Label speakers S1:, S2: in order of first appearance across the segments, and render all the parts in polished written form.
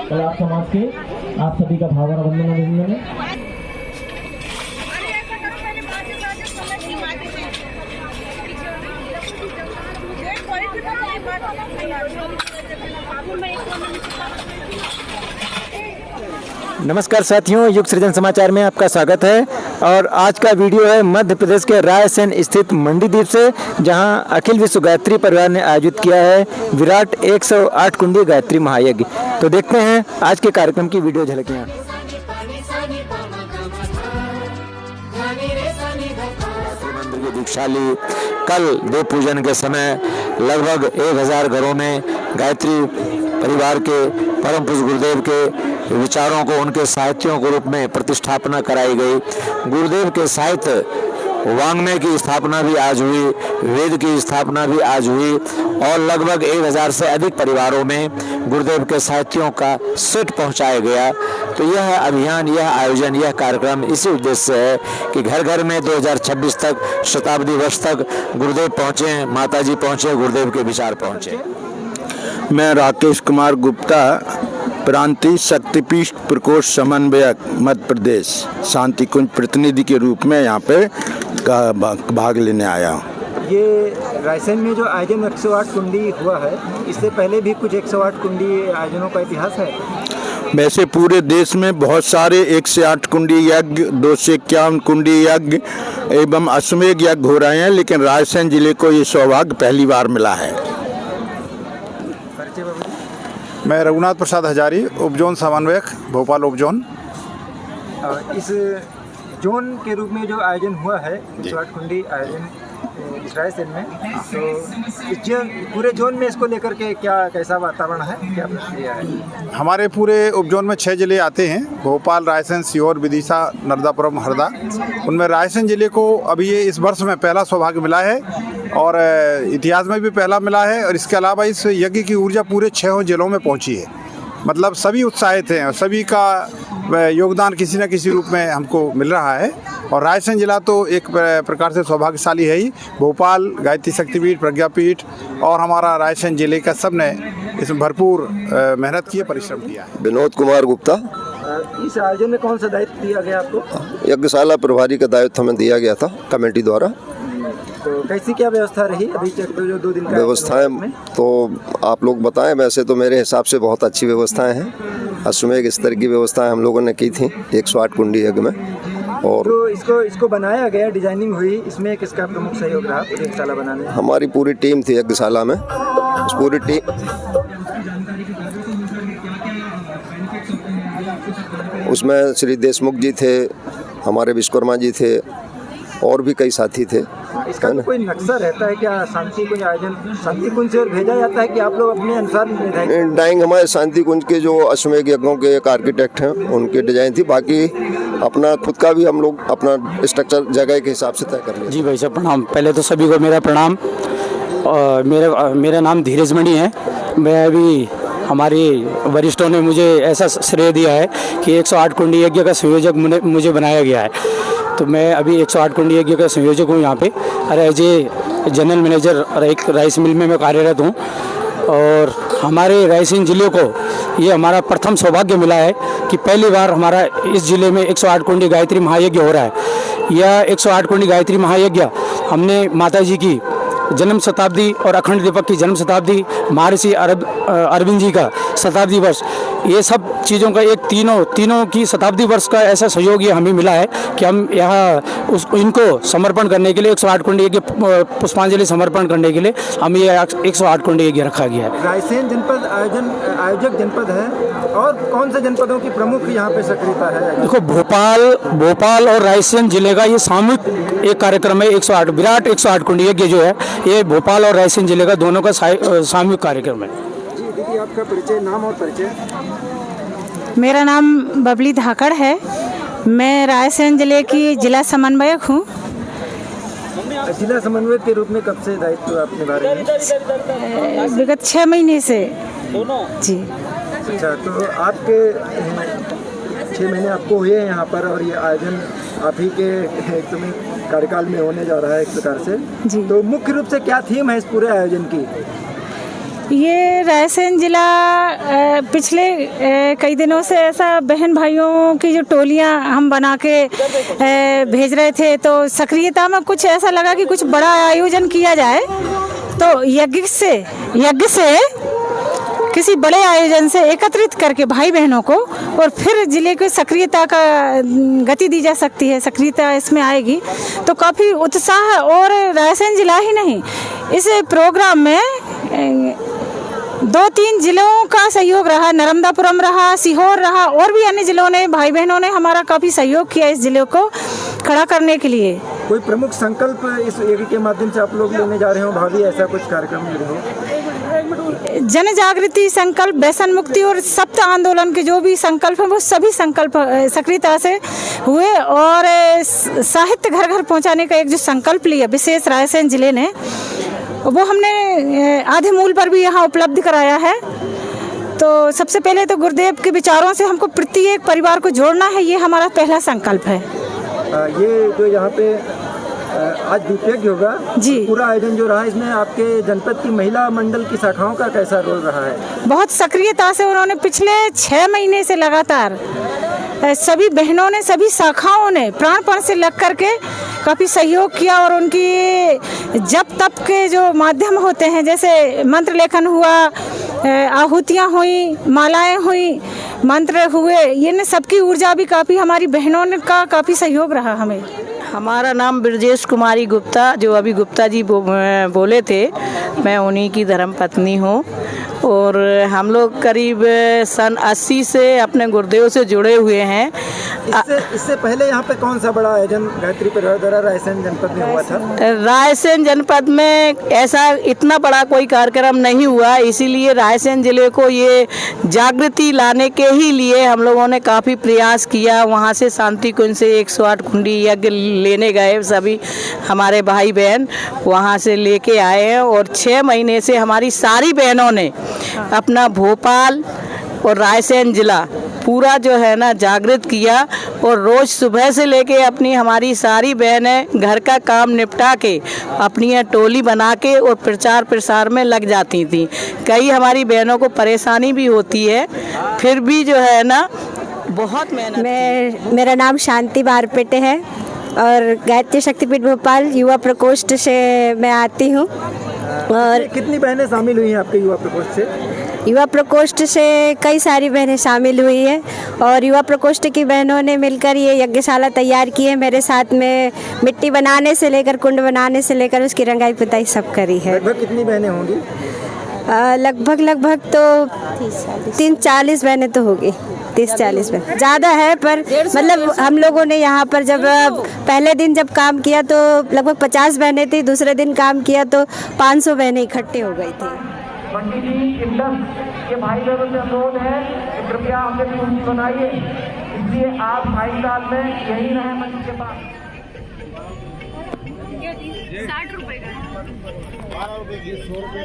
S1: आप समाज के आप सभी का भावना वंदन अभिनंदन है।
S2: नमस्कार साथियों, युग सृजन समाचार में आपका स्वागत है। और आज का वीडियो है मध्य प्रदेश के रायसेन स्थित मंडीदीप से, जहां अखिल विश्व गायत्री परिवार ने आयोजित किया है विराट 108 कुंडी गायत्री महायज्ञ। तो देखते हैं आज के कार्यक्रम की वीडियो झलकियां। मंदिर की दीक्षाली कल देव पूजन के समय लगभग 1000 घरों में गायत्री परिवार के परम पूज्य गुरुदेव के विचारों को, उनके साहित्यों के रूप में प्रतिष्ठापना कराई गई। गुरुदेव के साहित्य वाङ्मय की स्थापना भी आज हुई, वेद की स्थापना भी आज हुई और लगभग 1000 से अधिक परिवारों में गुरुदेव के साहित्यों का सेट पहुंचाया गया। तो यह अभियान, यह आयोजन, यह कार्यक्रम इसी उद्देश्य से है कि घर घर में 2026 तक, शताब्दी वर्ष तक गुरुदेव पहुंचे, माताजी पहुंचे, गुरुदेव के विचार पहुंचे।
S3: मैं राकेश कुमार गुप्ता, प्रांतीय शक्तिपीठ प्रकोष्ठ समन्वयक मध्य प्रदेश, शांति कुंज प्रतिनिधि के रूप में यहाँ पे भाग लेने आया हूँ।
S2: ये रायसेन में जो आयोजन 108 कुंडी हुआ है, इससे पहले भी कुछ 108 कुंडी आयोजनों का इतिहास है।
S3: वैसे पूरे देश में बहुत सारे 108 कुंडी यज्ञ, 251 कुंडी यज्ञ एवं अश्वमेध यज्ञ हो रहे हैं, लेकिन रायसेन जिले को ये सौभाग्य पहली बार मिला है।
S4: मैं रघुनाथ प्रसाद हजारी, उपजोन समन्वयक, भोपाल उपजोन।
S2: इस जोन के रूप में जो आयोजन हुआ है 108 कुंडी आयोजन इस रायसेन में, तो पूरे जोन में इसको लेकर के कैसा वातावरण है, क्या प्रक्रिया है?
S4: हमारे पूरे उपजोन में 6 जिले आते हैं, भोपाल, रायसेन, सीहोर, विदिशा, नर्मदापुरम, हरदा। उनमें रायसेन जिले को अभी ये इस वर्ष में पहला सौभाग्य मिला है और इतिहास में भी पहला मिला है। और इसके अलावा इस यज्ञ की ऊर्जा पूरे 6 जिलों में पहुंची है। मतलब सभी उत्साहित हैं और सभी का योगदान किसी न किसी रूप में हमको मिल रहा है। और रायसेन जिला तो एक प्रकार से सौभाग्यशाली है ही। भोपाल, गायत्री शक्तिपीठ, प्रज्ञापीठ और हमारा रायसेन जिले का सब ने इसमें भरपूर मेहनत की है, परिश्रम किया है।
S5: विनोद कुमार गुप्ता।
S2: इस आयोजन में कौन सा दायित्व दिया गया आपको?
S5: यज्ञशाला प्रभारी का दायित्व हमें दिया गया था कमेटी द्वारा।
S2: तो कैसी क्या व्यवस्था रही अभी जो 2 दिन का?
S5: व्यवस्थाएं तो आप लोग बताएं। वैसे तो मेरे हिसाब से बहुत अच्छी व्यवस्थाएं हैं। अश्वमेध स्तर की व्यवस्थाएं हम लोगों ने की थी 108 कुंडी यज्ञ में। और
S2: तो इसको बनाया गया, डिजाइनिंग हुई, इसमें किसका प्रमुख सहयोग रहा यज्ञशाला बनाने में?
S5: हमारी पूरी टीम थी यज्ञशाला में। उस पूरी टीम उसमें श्री देशमुख जी थे, हमारे विश्वकर्मा जी थे और भी कई साथी थे।
S2: इसका कोई नक्शा रहता है क्या? शांति कुंज आयोजन शांति कुंज से भेजा जाता है कि आप लोग अपने अनुसार
S5: डिजाइन? हमारे शांति कुंज के जो अश्वमेध यज्ञों के एक आर्किटेक्ट हैं, उनकी डिजाइन थी। बाकी अपना खुद का भी हम लोग अपना स्ट्रक्चर जगह के हिसाब से तय कर लिया।
S6: जी भाई साहब प्रणाम। पहले तो सभी को मेरा प्रणाम। मेरा नाम धीरज मणि है। मैं अभी हमारी वरिष्ठों ने मुझे ऐसा श्रेय दिया है कि 108 कुंडी यज्ञ का संयोजक मुझे बनाया गया है। तो मैं अभी 108 कुंडी यज्ञ का संयोजक हूँ यहाँ पे, और एज ए जनरल मैनेजर और एक राइस मिल में मैं कार्यरत हूँ। और हमारे रायसेन जिले को ये हमारा प्रथम सौभाग्य मिला है कि पहली बार हमारा इस जिले में 108 कुंडी गायत्री महायज्ञ हो रहा है। यह 108 कुंडी गायत्री महायज्ञ हमने माताजी की जन्म शताब्दी और अखंड दीपक की जन्म शताब्दी, महर्षि अरविंद जी का शताब्दी वर्ष, ये सब चीज़ों का एक तीनों की शताब्दी वर्ष का ऐसा सहयोग ये हमें मिला है कि हम यहाँ इनको समर्पण करने के लिए 108 कुंडी यज्ञ पुष्पांजलि समर्पण करने के लिए हम ये 108 कुंडी यज्ञ रखा गया है।
S2: रायसेन जनपद आयोजक जनपद है, और कौन से जनपदों की प्रमुख यहाँ पे सक्रियता है?
S6: देखो, भोपाल और रायसेन जिले का ये सामूहिक एक कार्यक्रम है। 108 विराट 108 कुंडी यज्ञ जो है, ये भोपाल और रायसेन जिले का दोनों का सामूहिक कार्यक्रम है।
S2: जी दीदी, आपका परिचय, नाम और परिचय?
S7: मेरा नाम बबली धाकड़ है। मैं रायसेन जिले की जिला समन्वयक हूँ।
S2: जिला समन्वयक के रूप में कब से दायित्व आप निभा रहे हैं?
S7: विगत 6 महीने से जी।
S2: अच्छा, तो आपके 6 महीने आपको हुए हैं यहाँ पर, और ये आयोजन आप ही के एकदम कार्यकाल में होने जा रहा है एक प्रकार से
S7: जी।
S2: तो मुख्य रूप से क्या थीम है इस पूरे आयोजन की?
S7: ये रायसेन जिला पिछले कई दिनों से ऐसा बहन भाइयों की जो टोलियां हम बना के भेज रहे थे, तो सक्रियता में कुछ ऐसा लगा कि कुछ बड़ा आयोजन किया जाए। तो यज्ञ से किसी बड़े आयोजन से एकत्रित करके भाई बहनों को और फिर जिले की सक्रियता का गति दी जा सकती है, सक्रियता इसमें आएगी। तो काफ़ी उत्साह, और रायसेन जिला ही नहीं, इस प्रोग्राम में 2-3 जिलों का सहयोग रहा, नर्मदापुरम रहा, सीहोर रहा, और भी अन्य जिलों ने, भाई बहनों ने हमारा काफ़ी सहयोग किया इस जिले को खड़ा करने के लिए।
S8: कोई प्रमुख संकल्प इस यज्ञ के माध्यम से आप लोग लेने जा रहे हो भाभी, ऐसा कुछ कार्यक्रम ले रहे हो?
S7: जन जागृति संकल्प, व्यसन मुक्ति और सप्त आंदोलन के जो भी संकल्प हैं वो सभी संकल्प सक्रियता से हुए, और साहित्य घर घर पहुंचाने का एक जो संकल्प लिया विशेष रायसेन जिले ने, वो हमने आधे मूल पर भी यहाँ उपलब्ध कराया है। तो सबसे पहले तो गुरुदेव के विचारों से हमको प्रत्येक परिवार को जोड़ना है, ये हमारा पहला संकल्प है।
S8: ये जो यहाँ पे आज दीप यज्ञ होगा
S7: जी,
S8: पूरा आयोजन जो रहा, इसमें आपके जनपद की महिला मंडल की शाखाओं का कैसा रोल रहा है?
S7: बहुत सक्रियता से उन्होंने पिछले 6 महीने से लगातार सभी बहनों ने, सभी शाखाओं ने प्राणपण से लग करके काफ़ी सहयोग किया, और उनकी जप तप के जो माध्यम होते हैं, जैसे मंत्र लेखन हुआ, आहुतियाँ हुई, मालाएं हुई, मंत्र हुए, ये सबकी ऊर्जा भी काफ़ी हमारी बहनों ने का काफ़ी सहयोग रहा हमें।
S9: हमारा नाम ब्रजेश कुमारी गुप्ता, जो अभी गुप्ता जी बोले थे, मैं उन्हीं की धर्मपत्नी हूँ। और हम लोग करीब सन 80 से अपने गुरुदेव से जुड़े हुए हैं।
S8: इससे पहले यहाँ पे कौन सा बड़ा आयोजन गायत्री परिवार द्वारा रायसेन जनपद में हुआ था?
S9: रायसेन जनपद में ऐसा इतना बड़ा कोई कार्यक्रम नहीं हुआ, इसीलिए रायसेन जिले को ये जागृति लाने के ही लिए हम लोगों ने काफ़ी प्रयास किया। वहाँ से शांति कुंज से 108 कुंडी यज्ञ लेने गए, सभी हमारे भाई बहन वहाँ से लेके आए हैं, और 6 महीने से हमारी सारी बहनों ने अपना भोपाल और रायसेन जिला पूरा जो है ना जागृत किया, और रोज़ सुबह से लेके अपनी हमारी सारी बहनें घर का काम निपटा के अपनी टोली बना के और प्रचार प्रसार में लग जाती थी। कई हमारी बहनों को परेशानी भी होती है, फिर भी जो है ना बहुत मेहनत।
S10: मेरा नाम शांति बारपेटे है और गायत्री शक्तिपीठ भोपाल युवा प्रकोष्ठ से मैं आती हूँ। और
S8: कितनी बहनें शामिल हुई हैं आपके युवा प्रकोष्ठ से?
S10: युवा प्रकोष्ठ से कई सारी बहनें शामिल हुई हैं, और युवा प्रकोष्ठ की बहनों ने मिलकर ये यज्ञशाला तैयार की है। मेरे साथ में मिट्टी बनाने से लेकर कुंड बनाने से लेकर उसकी रंगाई पुताई सब करी है।
S8: लगभग कितनी बहनें होंगी?
S10: लगभग तो 30-40 बहनें तो होगी, 30-40 बहन ज़्यादा है, पर मतलब हम लोगों ने यहाँ पर जब पहले दिन जब काम किया तो लगभग 50 बहनें थी, दूसरे दिन काम किया तो 500 बहनें इकट्ठे हो गई थी।
S1: पंडित जी ये भाई बहनों से अनुरोध है कि कृपया हमें कुर्सी बनाइए, इसलिए आप भाई साहब में यही रहे मंच के पास।
S11: 60 रुपए का 12 रुपए की 100 रुपए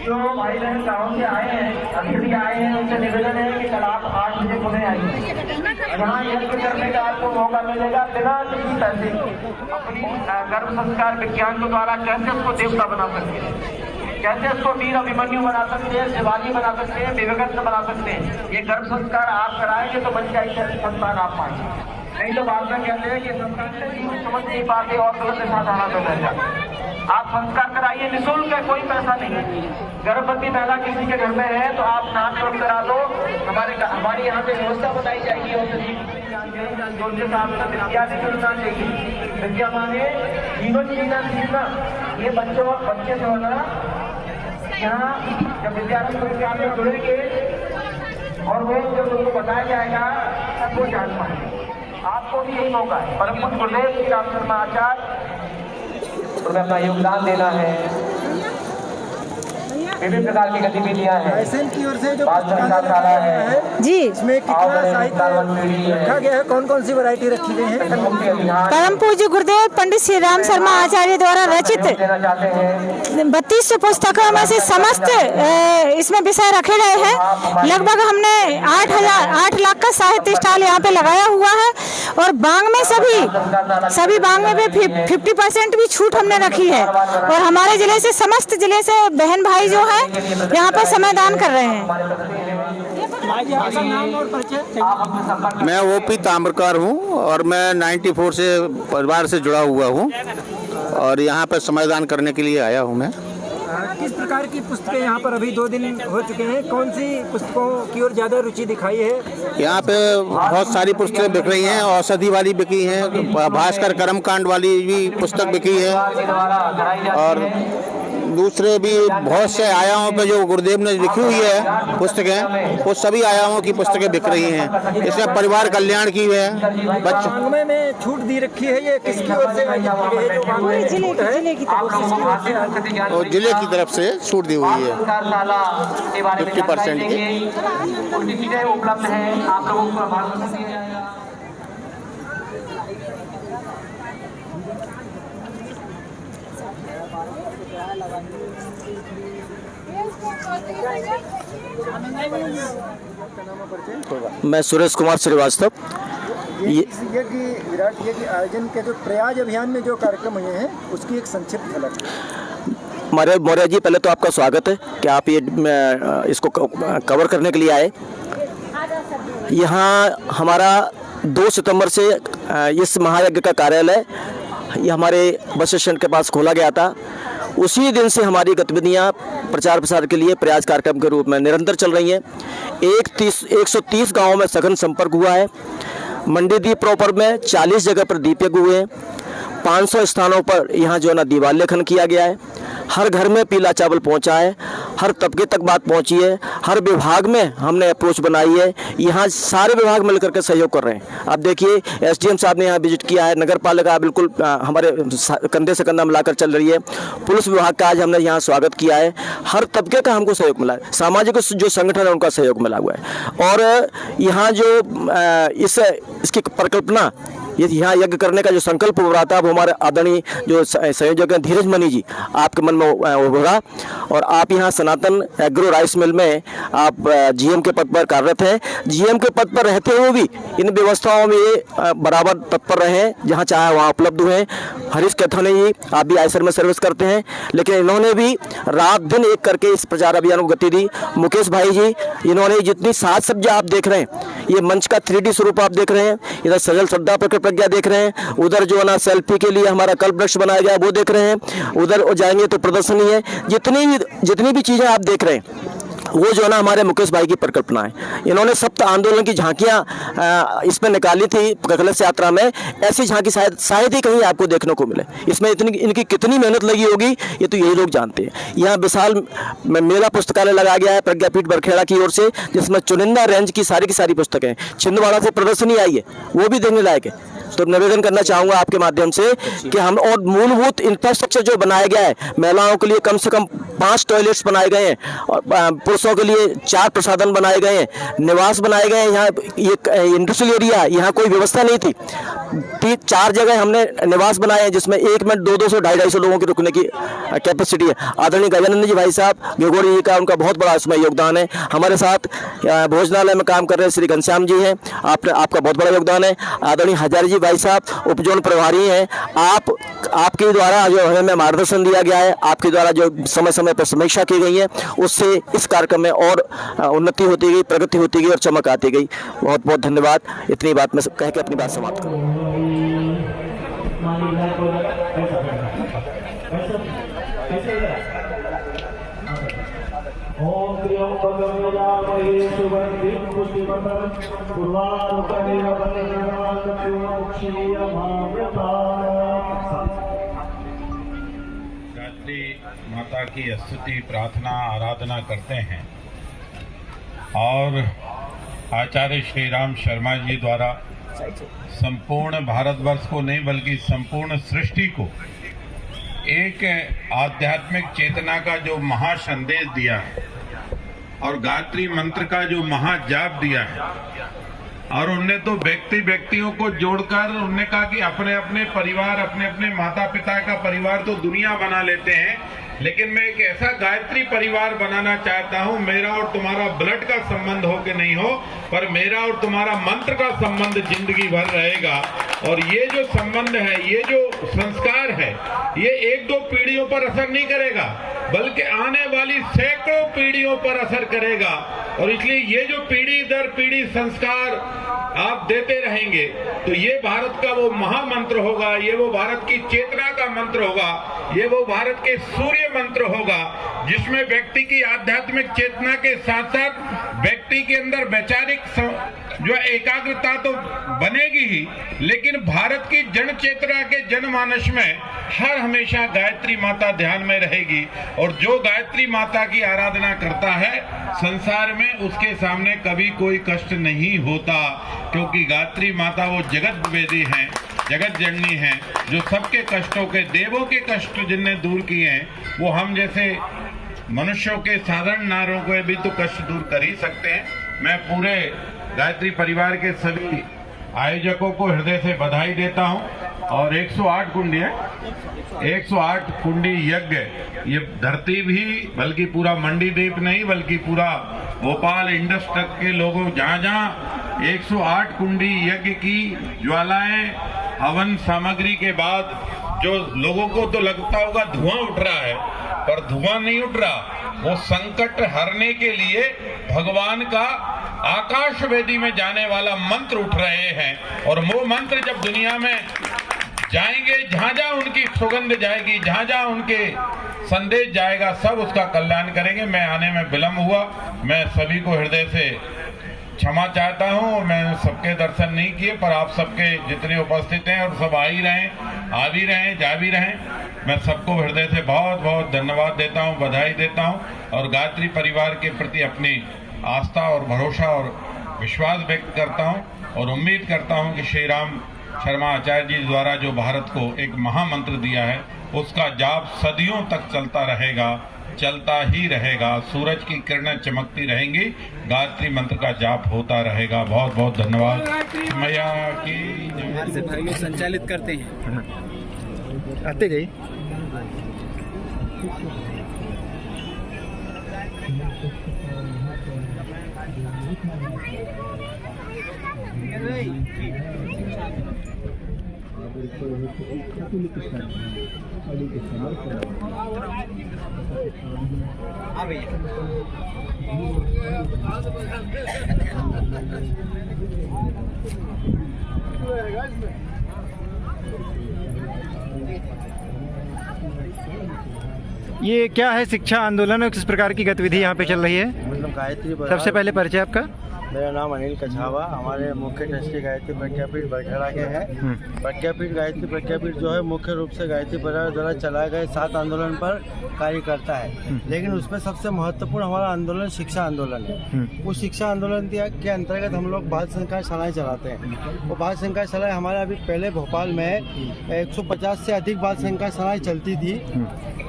S1: जो भाई बहन गाँव से आए हैं, अतिथि आए हैं, उनसे निवेदन है कि कल आप 8 बजे खुले आइए। यहाँ यज्ञ करने का आपको मौका मिलेगा बिना किसी पैसे। अपनी गर्भ संस्कार विज्ञान के द्वारा कैसे उसको देवता बना सकते हैं, कैसे उसको वीर अभिमन्यु बना सकते हैं, शिवाजी बना सकते हैं, विवेकानंद बना सकते हैं। ये गर्भ संस्कार आप कराएंगे तो बच्चा ऐसा संतान आप पाएंगे। नहीं तो बाद में कहते हैं कि संस्कार समझ नहीं पाते और गलत दिशा धारा में रह जाते। आप संस्कार कराइए, निःशुल्क है, कोई पैसा नहीं है। गर्भवती महिला किसी के घर में है तो आप नाम जोड़ करा दो, हमारी यहाँ पे व्यवस्था बताई जाएगी। और विद्या भी जुड़ना चाहिए। विद्या मांगे जीवन जीना सीखना। ये बच्चे जो है ना, यहाँ जब विद्यार्थी विज्ञान में जुड़ेंगे और वो जब उनको बताया जाएगा तब वो जान पाएंगे। आपको भी यही मौका है। परम पूज्य गुरुदेव श्री राम शर्मा आचार्य, उन्हें अपना योगदान देना है। विभिन्न प्रकार की गतिविधियां हैं।
S8: रायसेन की ओर से जो
S1: बाल संग्रहशाला है
S7: जी,
S8: इसमें कितना साहित्य रखा गया है, कौन कौन सी वैरायटी रखी गई है?
S7: परम पूज्य गुरुदेव पंडित श्री राम शर्मा आचार्य द्वारा रचित
S1: देना चाहते हैं
S7: 32 पुस्तकों में से समस्त इसमें विषय रखे गए हैं। लगभग हमने 8 लाख का साहित्य स्टॉल यहाँ पे लगाया हुआ है और बांग में सभी बांग में भी 50% भी छूट हमने रखी है और हमारे जिले से समस्त जिले से बहन भाई जो है यहाँ पर समय दान कर रहे हैं।
S3: मैं ओपी ताम्रकार हूँ और मैं 94 से परिवार से जुड़ा हुआ हूँ और यहाँ पर समयदान करने के लिए आया हूँ मैं।
S8: किस प्रकार की पुस्तकें यहाँ पर अभी 2 दिन हो चुके हैं, कौन सी पुस्तकों की ओर ज़्यादा रुचि दिखाई है?
S3: यहाँ पे बहुत सारी पुस्तकें बिक रही हैं, औषधि वाली बिकी हैं, भास्कर कर्मकांड वाली भी पुस्तक बिकी है और दूसरे भी बहुत से आयामों पे जो गुरुदेव ने लिखी हुई है पुस्तकें, वो सभी आयामों की पुस्तकें बिक रही हैं। इसमें परिवार कल्याण की है, बच्चों
S8: में छूट दी रखी है, ये किसकी ओर से?
S3: और जिले की तरफ से छूट दी हुई है 50% की।
S1: उनकी चीजें उपलब्ध हैं, आप लोगों को मालूम है।
S6: मैं सुरेश कुमार श्रीवास्तव।
S8: विराट यज्ञ आयोजन के जो प्रयाग अभियान में जो कार्यक्रम हुए हैं उसकी एक संक्षिप्त झलक।
S6: मौर्य जी, पहले तो आपका स्वागत है कि आप ये इसको कवर करने के लिए आए। यहाँ हमारा 2 सितंबर से इस महायज्ञ का कार्यालय ये हमारे बस स्टैंड के पास खोला गया था। उसी दिन से हमारी गतिविधियाँ प्रचार प्रसार के लिए प्रयास कार्यक्रम के रूप में निरंतर चल रही हैं। 130 गाँवों में सघन संपर्क हुआ है। मंडीदीप प्रॉपर में 40 जगह पर दीप यज्ञ हुए हैं। 500 स्थानों पर यहाँ जो है ना दीवार लेखन किया गया है। हर घर में पीला चावल पहुँचा है, हर तबके तक बात पहुँची है। हर विभाग में हमने अप्रोच बनाई है। यहाँ सारे विभाग मिलकर के सहयोग कर रहे हैं। आप देखिए SDM साहब ने यहाँ विजिट किया है। नगर पालिका बिल्कुल हमारे कंधे से कंधा मिलाकर चल रही है। पुलिस विभाग का आज हमने यहाँ स्वागत किया है। हर तबके का हमको सहयोग मिला है। सामाजिक जो संगठन है उनका सहयोग मिला हुआ है। और यहाँ जो इसकी परिकल्पना ये यहाँ यज्ञ करने का जो संकल्प हो रहा था वो हमारे आदरणीय जो संयोजक हैं धीरज मणि जी, आपके मन में हो रहा। और आप यहाँ सनातन एग्रो राइस मिल में आप GM के पद पर कार्यरत हैं। GM के पद पर रहते हुए भी इन व्यवस्थाओं में ये बराबर तत्पर रहे हैं, जहाँ चाहे वहाँ उपलब्ध हुए। हरीश कैथाने जी, आप भी आयसर में सर्विस करते हैं, लेकिन इन्होंने भी रात दिन एक करके इस प्रचार अभियान को गति दी। मुकेश भाई जी, इन्होंने जितनी साज सब्जियाँ आप देख रहे हैं, ये मंच का 3D स्वरूप आप देख रहे हैं। इधर सजल श्रद्धा प्रज्ञा देख रहे हैं, उधर जो है ना सेल्फी के लिए हमारा कल्प वृक्ष बनाया गया वो देख रहे हैं, उधर जाएंगे तो प्रदर्शनी है। जितनी भी चीज़ें आप देख रहे हैं वो जो है ना हमारे मुकेश भाई की परिकल्पना है। इन्होंने सप्त आंदोलन की झांकियाँ इसमें निकाली थी कलश यात्रा में। ऐसी झांकी शायद ही कहीं आपको देखने को मिले। इसमें इनकी कितनी मेहनत लगी होगी ये तो यही लोग जानते हैं। यहाँ विशाल मेला पुस्तकालय लगाया गया है प्रज्ञापीठ बरखेड़ा की ओर से, जिसमें चुनिंदा रेंज की सारी पुस्तकें। छिंदवाड़ा से प्रदर्शनी आई है, वो भी देखने लायक है। तो निवेदन करना चाहूँगा आपके माध्यम से कि हम और मूलभूत इंफ्रास्ट्रक्चर जो बनाया गया है, महिलाओं के लिए कम से कम 5 टॉयलेट्स बनाए गए हैं और पुरुषों के लिए 4 प्रसाधन बनाए गए हैं, निवास बनाए गए हैं। यहाँ ये इंडस्ट्रियल एरिया, यहाँ कोई व्यवस्था नहीं थी। 4 जगह हमने निवास बनाए हैं, जिसमें एक में 200 250 लोगों की रुकने की कैपेसिटी है। आदरणीय गजानंद जी भाई साहब गेगोड़ी जी का उनका बहुत बड़ा इसमें योगदान है। हमारे साथ भोजनालय में काम कर रहे श्री घनश्याम जी हैं, आपका बहुत बड़ा योगदान है। आदरणीय हजारी जी भाई साहब उपजोन प्रभारी हैं। आपके द्वारा जो हमें मार्गदर्शन दिया गया है, आपके द्वारा जो समय समय पर समीक्षा की गई है, उससे इस कार्यक्रम में और उन्नति होती गई, प्रगति होती गई और चमक आती गई। बहुत बहुत धन्यवाद। इतनी बात मैं कह के अपनी बात समाप्त करूँ।
S12: माता की स्तुति प्रार्थना आराधना करते हैं और आचार्य श्री राम शर्मा जी द्वारा संपूर्ण भारतवर्ष को नहीं बल्कि संपूर्ण सृष्टि को एक आध्यात्मिक चेतना का जो महासंदेश दिया है और गायत्री मंत्र का जो महाजाप दिया है, और उनने तो व्यक्तियों को जोड़कर उनने कहा कि अपने अपने परिवार, अपने अपने माता पिता का परिवार तो दुनिया बना लेते हैं, लेकिन मैं एक ऐसा गायत्री परिवार बनाना चाहता हूं, मेरा और तुम्हारा ब्लड का संबंध हो कि नहीं हो, पर मेरा और तुम्हारा मंत्र का संबंध जिंदगी भर रहेगा। और ये जो संबंध है, ये जो संस्कार है, ये एक दो पीढ़ियों पर असर नहीं करेगा, बल्कि आने वाली सैकड़ों पीढ़ियों पर असर करेगा। और इसलिए ये जो पीढ़ी दर पीढ़ी संस्कार आप देते रहेंगे, तो ये भारत का वो महामंत्र होगा, ये वो भारत की चेतना का मंत्र होगा, ये वो भारत के सूर्य मंत्र होगा, जिसमें व्यक्ति की आध्यात्मिक चेतना के साथ साथ व्यक्ति के अंदर वैचारिक जो एकाग्रता तो बनेगी ही, लेकिन भारत की जन चेतना के जनमानस में हर हमेशा गायत्री माता ध्यान में रहेगी। और जो गायत्री माता की आराधना करता है संसार में, उसके सामने कभी कोई कष्ट नहीं होता, क्योंकि गायत्री माता वो जगत वेदी हैं, जगत जननी हैं, जो सबके कष्टों के, देवों के कष्ट जिनने दूर किए हैं, वो हम जैसे मनुष्यों के साधारण नारों को भी तो कष्ट दूर कर ही सकते हैं। मैं पूरे गायत्री परिवार के सभी आयोजकों को हृदय से बधाई देता हूं। और 108 कुंडी है, 108 कुंडी यज्ञ, ये धरती भी, बल्कि पूरा मंडीदीप नहीं, बल्कि पूरा भोपाल इंडस तक के लोगों, जहां जहां 108 कुंडी यज्ञ की ज्वालाएं, हवन सामग्री के बाद जो लोगों को तो लगता होगा धुआं उठ रहा है, पर धुआं नहीं उठ रहा, वो संकट हरने के लिए भगवान का आकाश वेदी में जाने वाला मंत्र उठ रहे हैं। और वो मंत्र जब दुनिया में जाएंगे, जहां जहां उनकी सुगंध जाएगी, जहां जहां उनके संदेश जाएगा, सब उसका कल्याण करेंगे। मैं आने में विलम्ब हुआ, मैं सभी को हृदय से क्षमा चाहता हूं। मैं सबके दर्शन नहीं किए, पर आप सबके जितने उपस्थित हैं और सब आ ही रहे, आ भी रहे, जा भी रहे, मैं सबको हृदय से बहुत बहुत धन्यवाद देता हूं, बधाई देता हूं और गायत्री परिवार के प्रति अपनी आस्था और भरोसा और विश्वास व्यक्त करता हूं और उम्मीद करता हूं कि श्री राम शर्मा आचार्य जी द्वारा जो भारत को एक महामंत्र दिया है, उसका जाप सदियों तक चलता रहेगा, चलता ही रहेगा। सूरज की किरणें चमकती रहेंगी, गायत्री मंत्र का जाप होता रहेगा। बहुत बहुत धन्यवाद। मैया की
S6: भाई संचालित करते हैं,
S8: आते गई। ये क्या है शिक्षा आंदोलन और किस प्रकार की गतिविधि यहाँ पे चल रही है?
S13: मतलब गायत्री,
S8: सबसे पहले परिचय आपका?
S13: मेरा नाम अनिल कछावा, हमारे मुख्य ट्रस्टी गायत्री प्रज्ञापीठ बरखड़ा के हैं। प्रज्ञापीठ गायत्री प्रज्ञापीठ जो है मुख्य रूप से गायत्री परिवार द्वारा चलाए गए 7 आंदोलन पर कार्य करता है, लेकिन उसमें सबसे महत्वपूर्ण हमारा आंदोलन शिक्षा आंदोलन है। उस शिक्षा आंदोलन के अंतर्गत हम लोग बाल संस्कार शालाएँ चलाते हैं। वो बाल संस्कार शालाएँ हमारे अभी पहले भोपाल में 150 से अधिक बाल संस्कार शालाएँ चलती थी।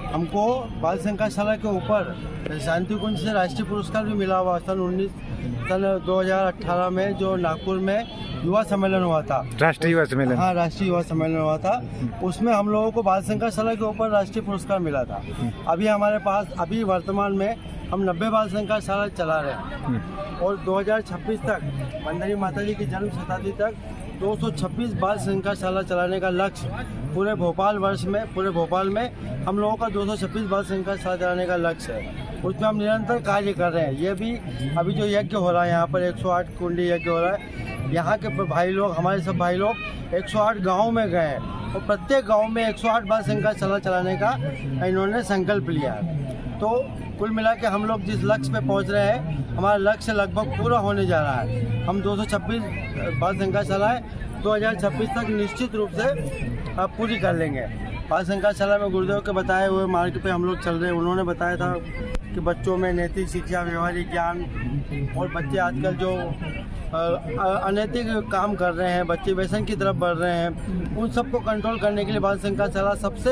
S13: हमको बाल संस्कार शाला के ऊपर शांति कुंज से राष्ट्रीय पुरस्कार भी मिला हुआ सन 2018 में, जो नागपुर में युवा सम्मेलन हुआ था,
S8: राष्ट्रीय युवा सम्मेलन।
S13: हाँ, राष्ट्रीय युवा सम्मेलन हुआ था। उसमें हम लोगों को बाल संस्कार शाला के ऊपर राष्ट्रीय पुरस्कार मिला था। अभी हमारे पास अभी वर्तमान में हम 90 बाल संस्कार शाला चला रहे हैं और 2026 तक मंदिरी माता जी की जन्म शताब्दी तक 226 बाल संस्कार शाला चलाने का लक्ष्य पूरे भोपाल में हम लोगों का 226 बाल संस्कार शाला चलाने का लक्ष्य है। उसमें हम निरंतर कार्य कर रहे हैं। ये भी अभी जो यज्ञ हो रहा है यहाँ पर 108 कुंडी यज्ञ हो रहा है, यहाँ के भाई लोग, हमारे सब भाई लोग 108 गाँव में गए हैं और प्रत्येक गाँव में 108 बाल संस्कार शाला चलाने का इन्होंने संकल्प लिया है। तो कुल मिला के हम लोग जिस लक्ष्य पे पहुँच रहे हैं, हमारा लक्ष्य लगभग पूरा होने जा रहा है। हम 226 बाल संस्कार शालाएँ 2026 तक निश्चित रूप से पूरी कर लेंगे। बाल संकायशाला में गुरुदेव के बताए हुए मार्ग पे हम लोग चल रहे हैं। उन्होंने बताया था कि बच्चों में नैतिक शिक्षा, व्यवहारिक ज्ञान, और बच्चे आजकल जो अनैतिक काम कर रहे हैं, बच्चे व्यसन की तरफ बढ़ रहे हैं, उन सबको कंट्रोल करने के लिए बाल संकायशाला सबसे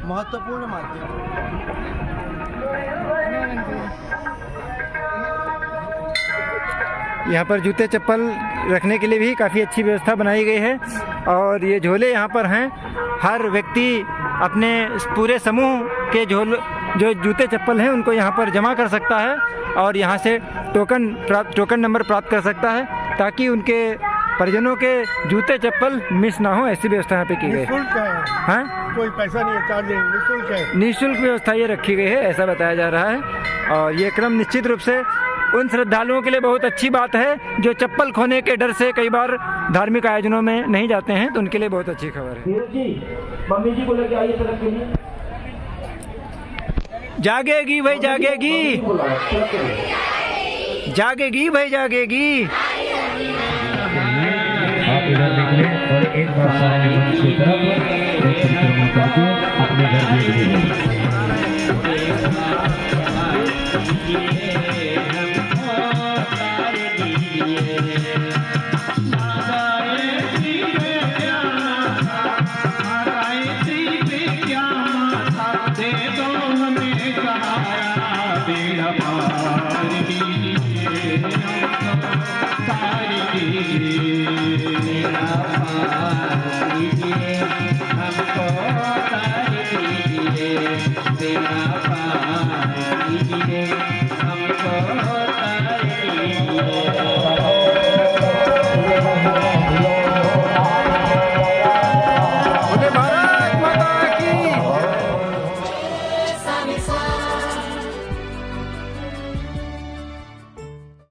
S13: महत्वपूर्ण माध्यम है।
S8: यहाँ पर जूते चप्पल रखने के लिए भी काफ़ी अच्छी व्यवस्था बनाई गई है और ये झोले यहाँ पर हैं। हर व्यक्ति अपने पूरे समूह के जो जूते चप्पल हैं उनको यहाँ पर जमा कर सकता है और यहाँ से टोकन नंबर प्राप्त कर सकता है ताकि उनके परिजनों के जूते चप्पल मिस ना हो। ऐसी व्यवस्था यहाँ पे की गई है। हाँ,
S13: कोई पैसा नहीं है, चार्ज निःशुल्क है।
S8: निःशुल्क व्यवस्था ये रखी गई है, ऐसा बताया जा रहा है। और ये क्रम निश्चित रूप से उन श्रद्धालुओं के लिए बहुत अच्छी बात है जो चप्पल खोने के डर से कई बार धार्मिक आयोजनों में नहीं जाते हैं, तो उनके लिए बहुत अच्छी खबर है।
S1: मम्मी जी को लेके आइए तरफ के लिए।
S8: जागेगी भाई जागेगी, जागेगी भाई जागेगी।
S1: आप इधर देख लें और एक बार सारे मंच की तरफ परिक्रमा करके अपने घर भेज देंगे।
S8: भारत माता की।